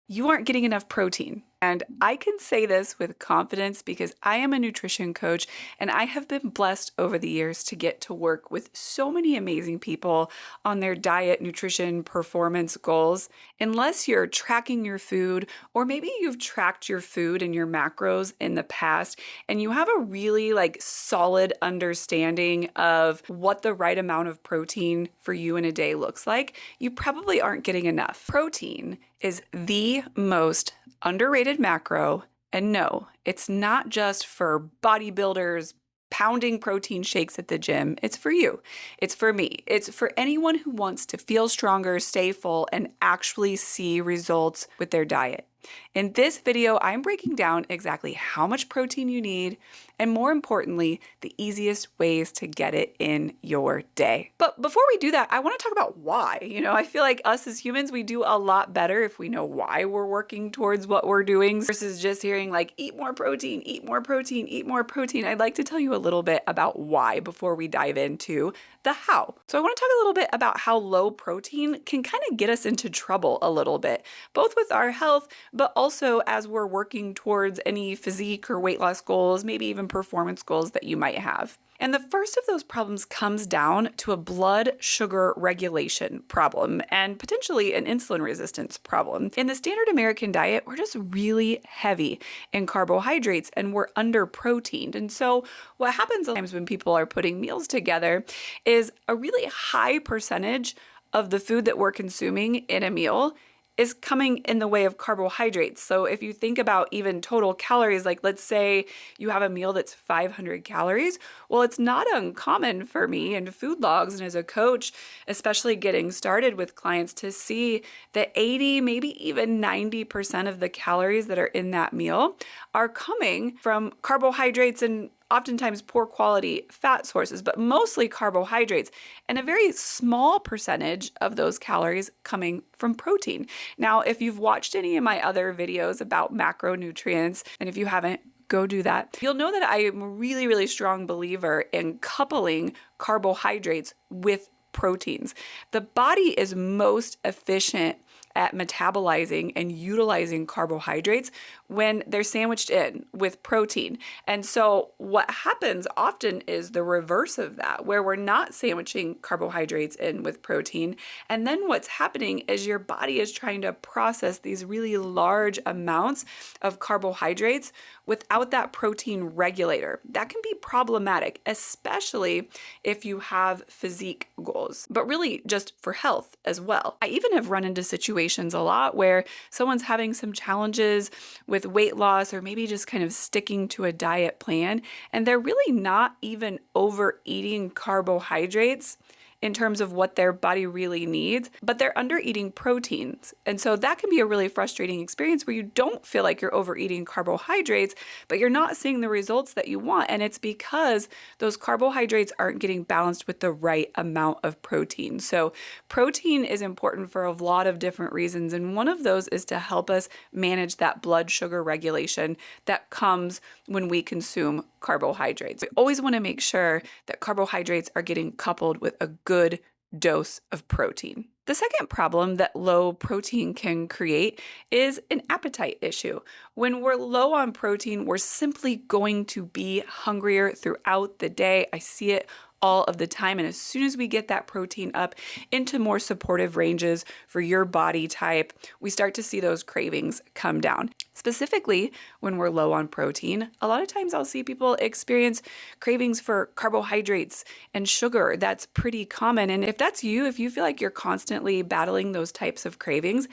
you aren't getting enough protein. And I can say this with confidence because I am a nutrition coach and I have been blessed over the years to get to work with so many amazing people on their diet, nutrition, performance goals. Unless you're tracking your food, or maybe you've tracked your food and your macros in the past and you have a really solid understanding of what the right amount of protein for you in a day looks like, you probably aren't getting enough. Protein is the most underrated macro. And no, it's not just for bodybuilders pounding protein shakes at the gym. It's for you. It's for me. It's for anyone who wants to feel stronger, stay full, and actually see results with their diet. In this video, I'm breaking down exactly how much protein you need, and more importantly, the easiest ways to get it in your day. But before we do that, I want to talk about why. I feel like us as humans, we do a lot better if we know why we're working towards what we're doing versus just hearing eat more protein, eat more protein, eat more protein. I'd like to tell you a little bit about why before we dive into the how. So I want to talk a little bit about how low protein can kind of get us into trouble a little bit, both with our health, but also as we're working towards any physique or weight loss goals, maybe even performance goals that you might have. And the first of those problems comes down to a blood sugar regulation problem and potentially an insulin resistance problem. In the standard American diet, we're just really heavy in carbohydrates and we're under proteined. And so what happens sometimes when people are putting meals together is a really high percentage of the food that we're consuming in a meal is coming in the way of carbohydrates. So if you think about even total calories, let's say you have a meal that's 500 calories, well, it's not uncommon for me and food logs and as a coach, especially getting started with clients, to see that 80, maybe even 90% of the calories that are in that meal are coming from carbohydrates and oftentimes poor quality fat sources, but mostly carbohydrates, and a very small percentage of those calories coming from protein. Now, if you've watched any of my other videos about macronutrients, and if you haven't, go do that. You'll know that I am a really, really strong believer in coupling carbohydrates with proteins. The body is most efficient at metabolizing and utilizing carbohydrates when they're sandwiched in with protein. And so what happens often is the reverse of that, where we're not sandwiching carbohydrates in with protein. And then what's happening is your body is trying to process these really large amounts of carbohydrates without that protein regulator. That can be problematic, especially if you have physique goals, but really just for health as well. I even have run into situations a lot where someone's having some challenges with weight loss or maybe just kind of sticking to a diet plan, and they're really not even overeating carbohydrates in terms of what their body really needs, but they're under eating proteins. And so that can be a really frustrating experience where you don't feel like you're overeating carbohydrates, but you're not seeing the results that you want. And it's because those carbohydrates aren't getting balanced with the right amount of protein. So protein is important for a lot of different reasons. And one of those is to help us manage that blood sugar regulation that comes when we consume carbohydrates. We always want to make sure that carbohydrates are getting coupled with a good dose of protein. The second problem that low protein can create is an appetite issue. When we're low on protein, we're simply going to be hungrier throughout the day. I see it all of the time. And as soon as we get that protein up into more supportive ranges for your body type, we start to see those cravings come down. Specifically, when we're low on protein, a lot of times I'll see people experience cravings for carbohydrates and sugar. That's pretty common. And if that's you, if you feel like you're constantly battling those types of cravings,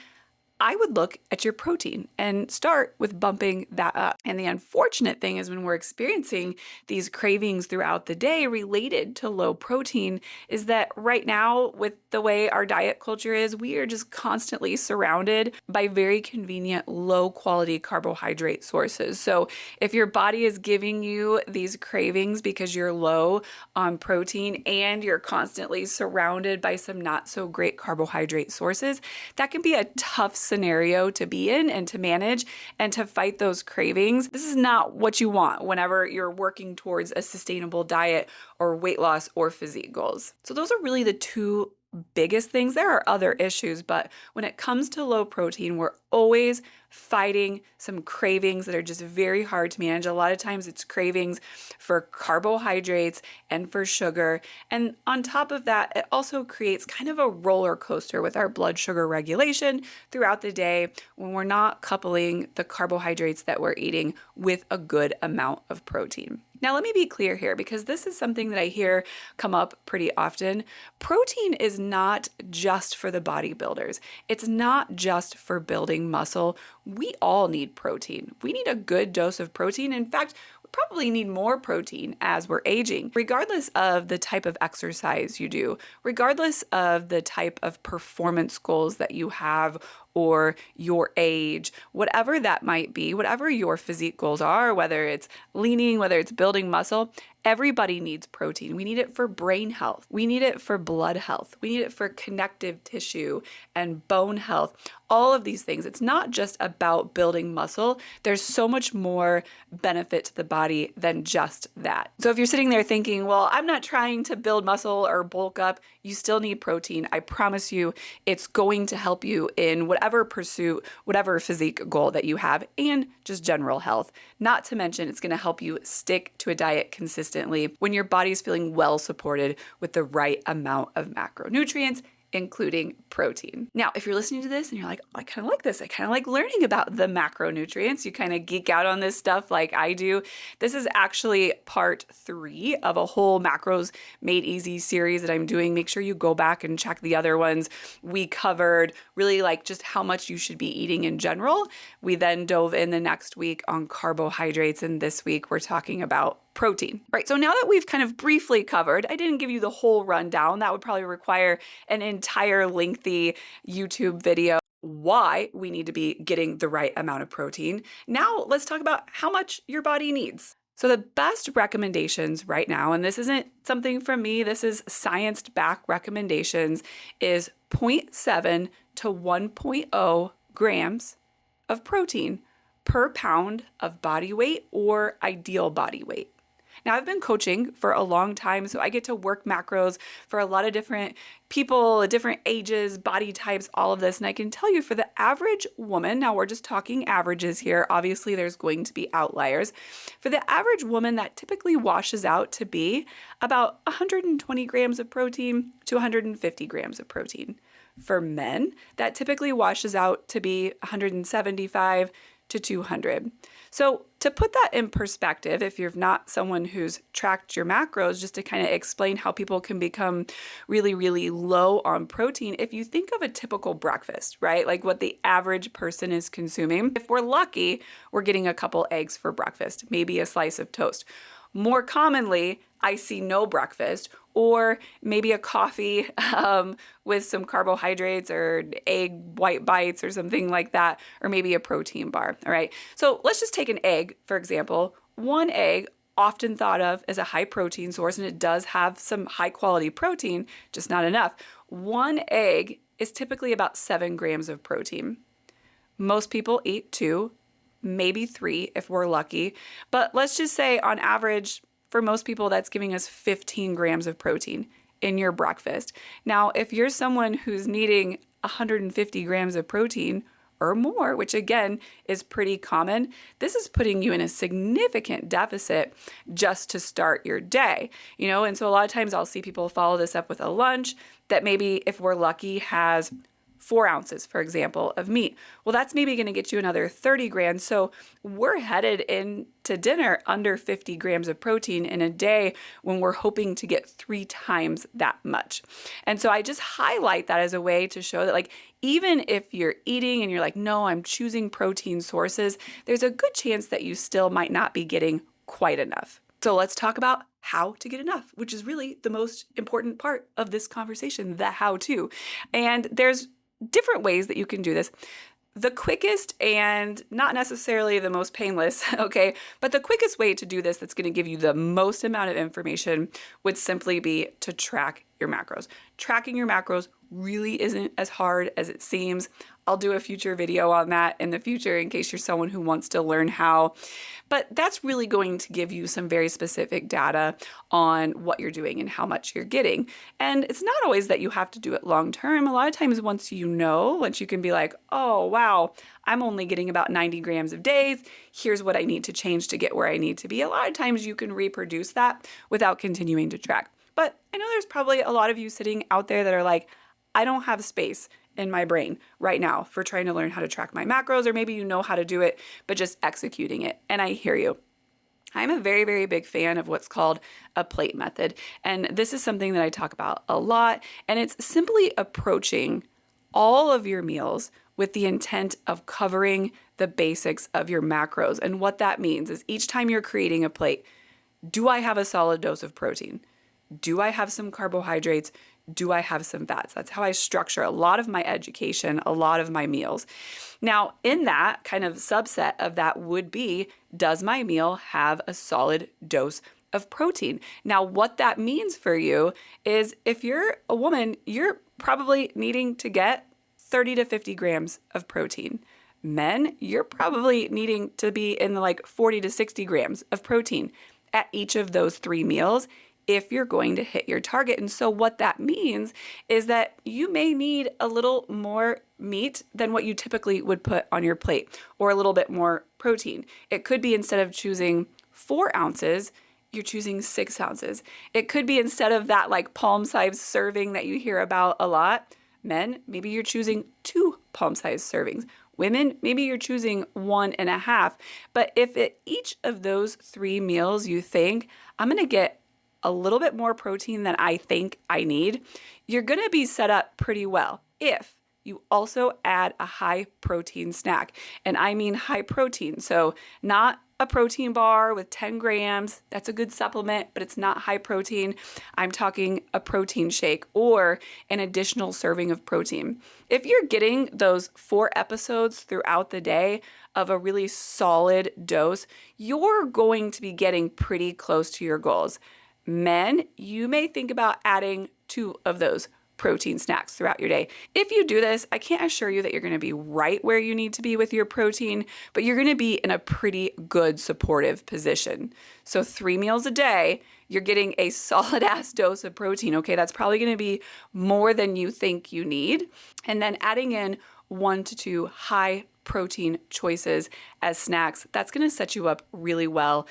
I would look at your protein and start with bumping that up. And the unfortunate thing is when we're experiencing these cravings throughout the day related to low protein is that right now, with the way our diet culture is, we are just constantly surrounded by very convenient, low quality carbohydrate sources. So if your body is giving you these cravings because you're low on protein and you're constantly surrounded by some not so great carbohydrate sources, that can be a tough scenario to be in and to manage and to fight those cravings. This is not what you want whenever you're working towards a sustainable diet or weight loss or physique goals. So those are really the two biggest things. There are other issues, but when it comes to low protein, we're always fighting some cravings that are just very hard to manage. A lot of times it's cravings for carbohydrates and for sugar. And on top of that, it also creates kind of a roller coaster with our blood sugar regulation throughout the day when we're not coupling the carbohydrates that we're eating with a good amount of protein. Now, let me be clear here because this is something that I hear come up pretty often. Protein is not just for the bodybuilders. It's not just for building muscle. We all need protein. We need a good dose of protein. In fact, we probably need more protein as we're aging, regardless of the type of exercise you do, regardless of the type of performance goals that you have or your age, whatever that might be, whatever your physique goals are, whether it's leaning, whether it's building muscle, everybody needs protein. We need it for brain health. We need it for blood health. We need it for connective tissue and bone health. All of these things. It's not just about building muscle. There's so much more benefit to the body than just that. So if you're sitting there thinking, well, I'm not trying to build muscle or bulk up, you still need protein. I promise you, it's going to help you in whatever pursuit, whatever physique goal that you have, and just general health. Not to mention, it's going to help you stick to a diet consistently when your body's feeling well supported with the right amount of macronutrients, including protein. Now, if you're listening to this and you're like, oh, I kind of like this, I kind of like learning about the macronutrients, you kind of geek out on this stuff like I do. This is actually part 3 of a whole Macros Made Easy series that I'm doing. Make sure you go back and check the other ones. We covered really like just how much you should be eating in general. We then dove in the next week on carbohydrates, and this week we're talking about protein. Right, so now that we've kind of briefly covered, I didn't give you the whole rundown. That would probably require an entire lengthy YouTube video why we need to be getting the right amount of protein. Now let's talk about how much your body needs. So the best recommendations right now, and this isn't something from me, this is science-backed recommendations, is 0.7 to 1.0 grams of protein per pound of body weight or ideal body weight. Now, I've been coaching for a long time, so I get to work macros for a lot of different people, different ages, body types, all of this. And I can tell you for the average woman, now we're just talking averages here. Obviously, there's going to be outliers. For the average woman, that typically washes out to be about 120 grams of protein to 150 grams of protein. For men, that typically washes out to be 175 to 200. So to put that in perspective, if you're not someone who's tracked your macros, just to kind of explain how people can become really, really low on protein, if you think of a typical breakfast, right? Like what the average person is consuming, if we're lucky, we're getting a couple eggs for breakfast, maybe a slice of toast. More commonly, I see no breakfast or maybe a coffee with some carbohydrates or egg white bites or something like that, or maybe a protein bar, all right? So let's just take an egg, for example. One egg, often thought of as a high protein source, and it does have some high quality protein, just not enough. One egg is typically about 7 grams of protein. Most people eat 2, maybe 3 if we're lucky, but let's just say on average, for most people, that's giving us 15 grams of protein in your breakfast. Now, if you're someone who's needing 150 grams of protein or more, which again is pretty common, this is putting you in a significant deficit just to start your day, and so a lot of times I'll see people follow this up with a lunch that maybe, if we're lucky, has 4 ounces, for example, of meat. Well, that's maybe going to get you another 30 grams. So we're headed into dinner under 50 grams of protein in a day when we're hoping to get 3 times that much. And so I just highlight that as a way to show that, like, even if you're eating and you're like, no, I'm choosing protein sources, there's a good chance that you still might not be getting quite enough. So let's talk about how to get enough, which is really the most important part of this conversation, the how-to. And there's different ways that you can do this. The quickest and not necessarily the most painless, okay, but the quickest way to do this that's going to give you the most amount of information would simply be to track your macros. Tracking your macros really isn't as hard as it seems. I'll do a future video on that in the future in case you're someone who wants to learn how. But that's really going to give you some very specific data on what you're doing and how much you're getting. And it's not always that you have to do it long term. A lot of times once you can be like, oh, wow, I'm only getting about 90 grams of days. Here's what I need to change to get where I need to be. A lot of times you can reproduce that without continuing to track. But I know there's probably a lot of you sitting out there that are like, I don't have space in my brain right now for trying to learn how to track my macros, or maybe you know how to do it, but just executing it. And I hear you. I'm a very, very big fan of what's called a plate method. And this is something that I talk about a lot. And it's simply approaching all of your meals with the intent of covering the basics of your macros. And what that means is each time you're creating a plate, do I have a solid dose of protein? Do I have some carbohydrates? Do I have some fats? That's how I structure a lot of my education, a lot of my meals. Now, in that kind of subset of that would be, does my meal have a solid dose of protein? Now, what that means for you is if you're a woman, you're probably needing to get 30 to 50 grams of protein. Men, you're probably needing to be in the like 40 to 60 grams of protein at each of those 3 meals if you're going to hit your target. And so what that means is that you may need a little more meat than what you typically would put on your plate, or a little bit more protein. It could be instead of choosing 4 ounces, you're choosing 6 ounces. It could be instead of that like palm-sized serving that you hear about a lot, men, maybe you're choosing 2 palm-sized servings. Women, maybe you're choosing 1.5. But if at each of those 3 meals you think, I'm going to get a little bit more protein than I think I need, you're going to be set up pretty well if you also add a high protein snack. And I mean high protein. So not a protein bar with 10 grams. That's a good supplement, but it's not high protein. I'm talking a protein shake or an additional serving of protein. If you're getting those 4 episodes throughout the day of a really solid dose, you're going to be getting pretty close to your goals. Men, you may think about adding 2 of those protein snacks throughout your day. If you do this, I can't assure you that you're going to be right where you need to be with your protein, but you're going to be in a pretty good supportive position. So 3 meals a day, you're getting a solid ass dose of protein. Okay, that's probably going to be more than you think you need. And then adding in 1 to 2 high protein choices as snacks, that's going to set you up really well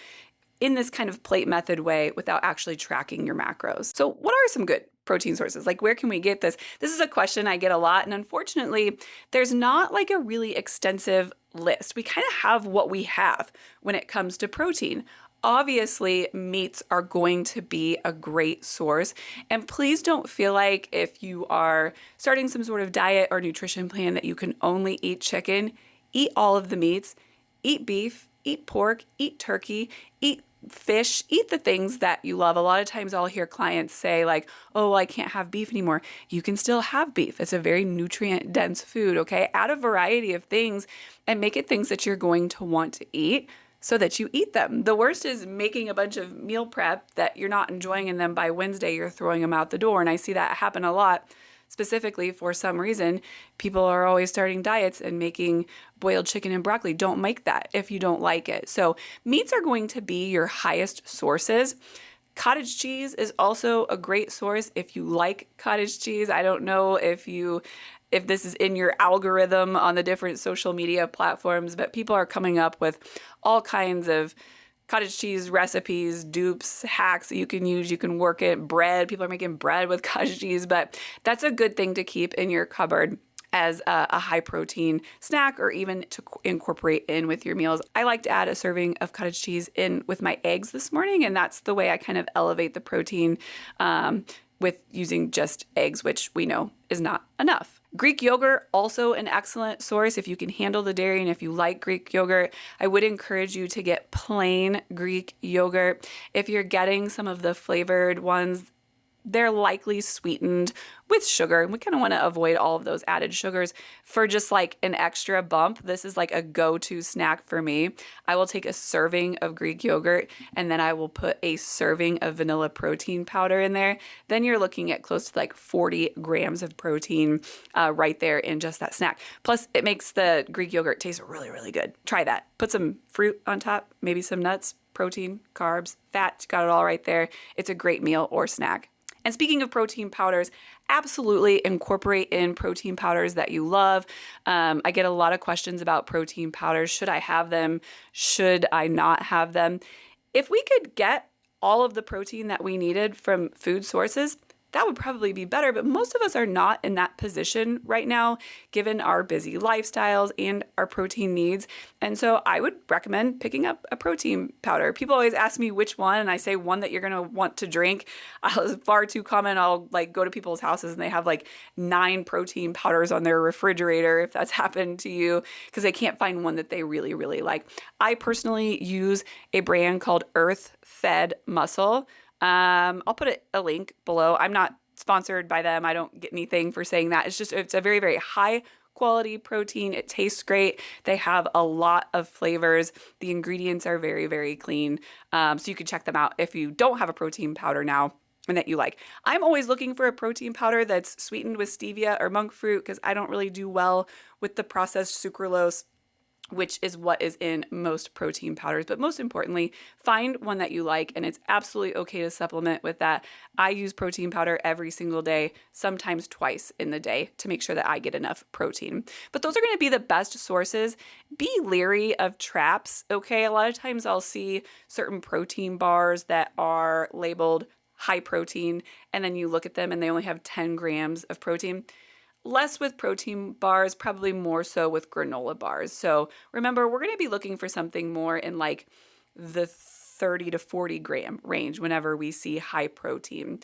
in this kind of plate method way without actually tracking your macros. So what are some good protein sources? Like, where can we get this? This is a question I get a lot. And unfortunately, there's not like a really extensive list. We kind of have what we have when it comes to protein. Obviously, meats are going to be a great source. And please don't feel like if you are starting some sort of diet or nutrition plan that you can only eat chicken. Eat all of the meats. Eat beef, eat pork, eat turkey, eat fish, eat the things that you love. A lot of times I'll hear clients say like, oh, I can't have beef anymore. You can still have beef. It's a very nutrient dense food, okay? Add a variety of things and make it things that you're going to want to eat so that you eat them. The worst is making a bunch of meal prep that you're not enjoying, and then by Wednesday you're throwing them out the door. And I see that happen a lot. Specifically, for some reason, people are always starting diets and making boiled chicken and broccoli. Don't make that if you don't like it. So meats are going to be your highest sources. Cottage cheese is also a great source if you like cottage cheese. I don't know if this is in your algorithm on the different social media platforms, but people are coming up with all kinds of cottage cheese recipes, dupes, hacks that you can use. You can work it. Bread. People are making bread with cottage cheese, but that's a good thing to keep in your cupboard as a high protein snack, or even to incorporate in with your meals. I like to add a serving of cottage cheese in with my eggs this morning, and that's the way I kind of elevate the protein with using just eggs, which we know is not enough. Greek yogurt, also an excellent source if you can handle the dairy and if you like Greek yogurt. I would encourage you to get plain Greek yogurt. If you're getting some of the flavored ones, they're likely sweetened with sugar, and we kind of want to avoid all of those added sugars. For just like an extra bump, this is like a go-to snack for me. I will take a serving of Greek yogurt, and then I will put a serving of vanilla protein powder in there. Then you're looking at close to like 40 grams of protein right there in just that snack. Plus, it makes the Greek yogurt taste really, really good. Try that. Put some fruit on top, maybe some nuts, protein, carbs, fat, got it all right there. It's a great meal or snack. And speaking of protein powders, absolutely incorporate in protein powders that you love. I get a lot of questions about protein powders. Should I have them? Should I not have them? If we could get all of the protein that we needed from food sources, that would probably be better, but most of us are not in that position right now, given our busy lifestyles and our protein needs. And so I would recommend picking up a protein powder. People always ask me which one, and I say one that you're gonna want to drink. It's far too common. I'll like go to people's houses and they have like 9 protein powders on their refrigerator, if that's happened to you, because they can't find one that they really, really like. I personally use a brand called Earth Fed Muscle. I'll put a link below. I'm not sponsored by them. I don't get anything for saying that. It's a very, very high quality protein. It tastes great. They have a lot of flavors. The ingredients are very, very clean. So you can check them out if you don't have a protein powder now and that you like. I'm always looking for a protein powder that's sweetened with stevia or monk fruit because I don't really do well with the processed sucralose, which is what is in most protein powders. But most importantly, find one that you like, and it's absolutely okay to supplement with that. I use protein powder every single day, sometimes twice in the day, to make sure that I get enough protein. But those are going to be the best sources. Be leery of traps, okay? A lot of times I'll see certain protein bars that are labeled high protein, and then you look at them and they only have 10 grams of protein. Less with protein bars, probably more so with granola bars. So remember, we're going to be looking for something more in like the 30 to 40 gram range whenever we see high protein.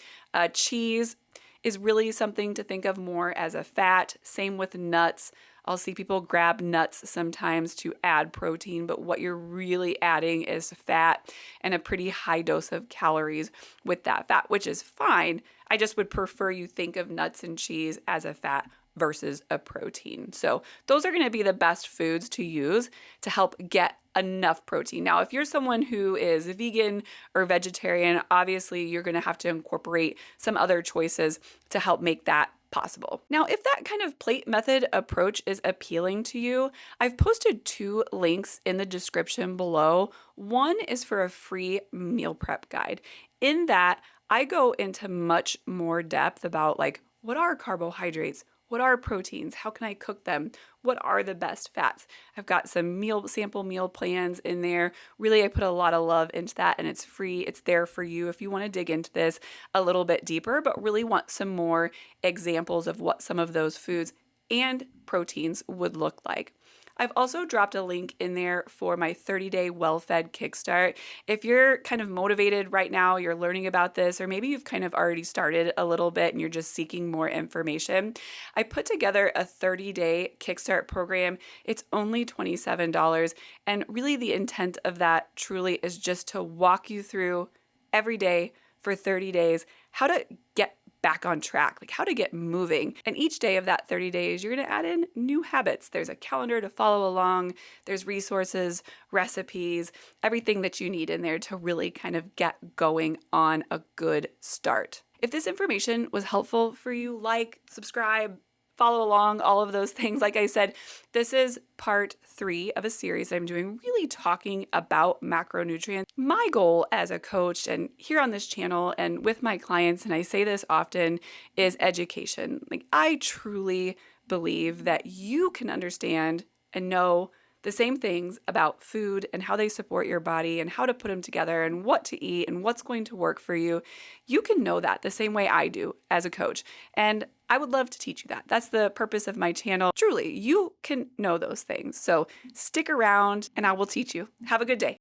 Cheese is really something to think of more as a fat. Same with nuts. I'll see people grab nuts sometimes to add protein, but what you're really adding is fat and a pretty high dose of calories with that fat, which is fine. I just would prefer you think of nuts and cheese as a fat versus a protein. So those are going to be the best foods to use to help get enough protein. Now, if you're someone who is vegan or vegetarian, obviously you're going to have to incorporate some other choices to help make that possible. Now, if that kind of plate method approach is appealing to you, I've posted 2 links in the description below. One is for a free meal prep guide. In that, I go into much more depth about like, what are carbohydrates? What are proteins? How can I cook them? What are the best fats? I've got some sample meal plans in there. Really, I put a lot of love into that, and it's free. It's there for you if you want to dig into this a little bit deeper, but really want some more examples of what some of those foods and proteins would look like. I've also dropped a link in there for my 30-day Well Fed Kickstart. If you're kind of motivated right now, you're learning about this, or maybe you've kind of already started a little bit and you're just seeking more information, I put together a 30-day Kickstart program. It's only $27, and really the intent of that truly is just to walk you through every day for 30 days how to get back on track, like how to get moving. And each day of that 30 days, you're going to add in new habits. There's a calendar to follow along. There's resources, recipes, everything that you need in there to really kind of get going on a good start. If this information was helpful for you, like, subscribe, follow along, all of those things. Like I said, this is part 3 of a series I'm doing, really talking about macronutrients. My goal as a coach and here on this channel and with my clients, and I say this often, is education. Like, I truly believe that you can understand and know the same things about food and how they support your body and how to put them together and what to eat and what's going to work for you. You can know that the same way I do as a coach. And I would love to teach you that. That's the purpose of my channel. Truly, you can know those things. So stick around and I will teach you. Have a good day.